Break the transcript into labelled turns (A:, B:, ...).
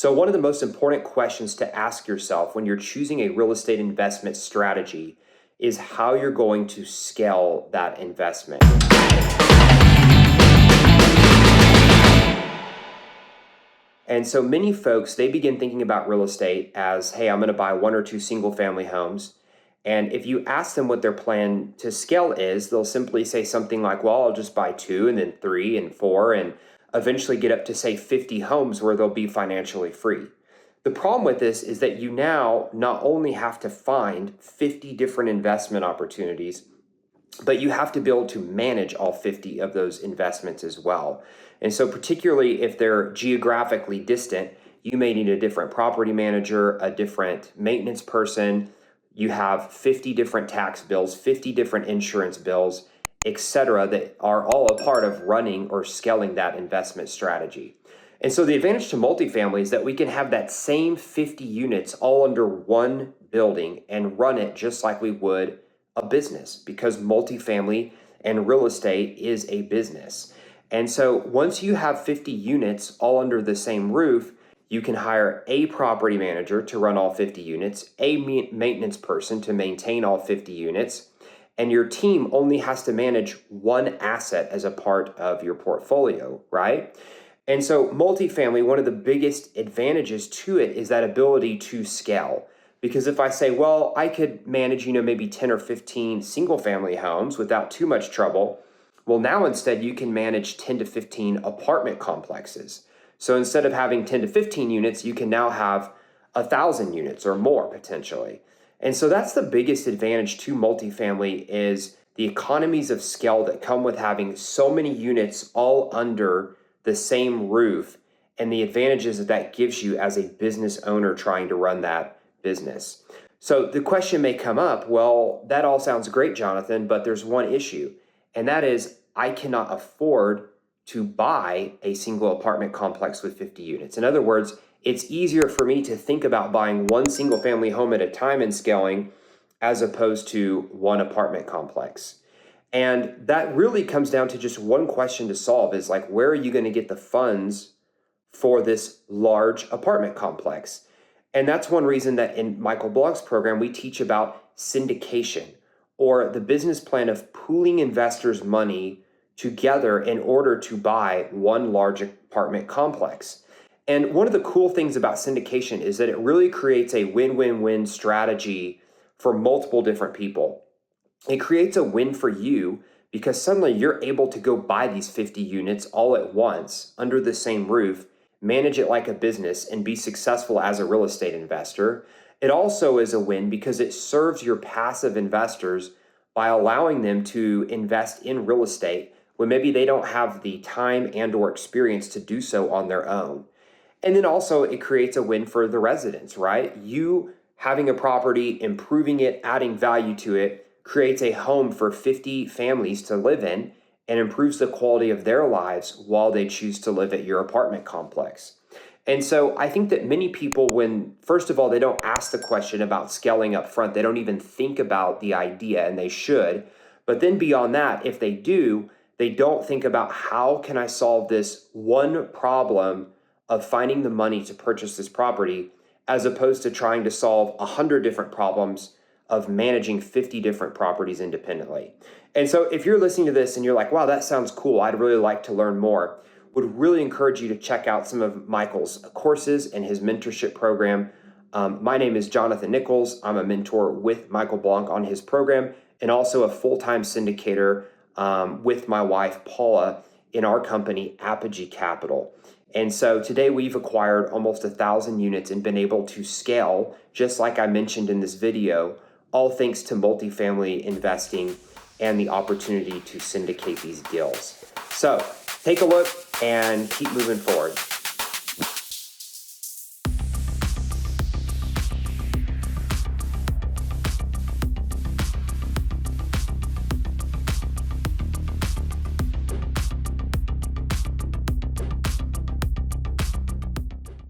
A: So one of the most important questions to ask yourself when you're choosing a real estate investment strategy is how you're going to scale that investment. And so many folks, they begin thinking about real estate as, hey, I'm going to buy 1 or 2 single family homes. And if you ask them what their plan to scale is, they'll simply say something like, well, I'll just buy 2 and then 3 and 4 and eventually get up to, say, 50 homes where they'll be financially free. The problem with this is that you now not only have to find 50 different investment opportunities, but you have to be able to manage all 50 of those investments as well. And so particularly if they're geographically distant, you may need a different property manager, a different maintenance person. You have 50 different tax bills, 50 different insurance bills, etc., that are all a part of running or scaling that investment strategy. And so the advantage to multifamily is that we can have that same 50 units all under one building and run it just like we would a business, because multifamily and real estate is a business. And so once you have 50 units all under the same roof, you can hire a property manager to run all 50 units, a maintenance person to maintain all 50 units, and your team only has to manage one asset as a part of your portfolio, right? And so multifamily, one of the biggest advantages to it is that ability to scale. Because if I say, well, I could manage, maybe 10 or 15 single family homes without too much trouble. Well, now instead you can manage 10 to 15 apartment complexes. So instead of having 10 to 15 units, you can now have 1,000 units or more potentially. And so that's the biggest advantage to multifamily, is the economies of scale that come with having so many units all under the same roof, and the advantages that gives you as a business owner trying to run that business. So the question may come up, well, that all sounds great, Jonathan, but there's one issue, and that is I cannot afford to buy a single apartment complex with 50 units. In other words, it's easier for me to think about buying one single family home at a time and scaling as opposed to one apartment complex. And that really comes down to just one question to solve, is like, where are you going to get the funds for this large apartment complex? And that's one reason that in Michael Blank's program, we teach about syndication, or the business plan of pooling investors' money together in order to buy one large apartment complex. And one of the cool things about syndication is that it really creates a win-win-win strategy for multiple different people. It creates a win for you because suddenly you're able to go buy these 50 units all at once under the same roof, manage it like a business, and be successful as a real estate investor. It also is a win because it serves your passive investors by allowing them to invest in real estate when maybe they don't have the time and or experience to do so on their own. And then also it creates a win for the residents, right? You having a property, improving it, adding value to it, creates a home for 50 families to live in and improves the quality of their lives while they choose to live at your apartment complex. And so I think that many people, when, first of all, they don't ask the question about scaling up front, they don't even think about the idea, and they should. But then beyond that, if they do, they don't think about how can I solve this one problem of finding the money to purchase this property, as opposed to trying to solve 100 different problems of managing 50 different properties independently. And so if you're listening to this and you're like, wow, that sounds cool, I'd really like to learn more, would really encourage you to check out some of Michael's courses and his mentorship program. My name is Jonathan Nichols. I'm a mentor with Michael Blank on his program, and also a full-time syndicator with my wife, Paula, in our company, Apogee Capital. And so today we've acquired almost 1,000 units and been able to scale, just like I mentioned in this video, all thanks to multifamily investing and the opportunity to syndicate these deals. So take a look and keep moving forward.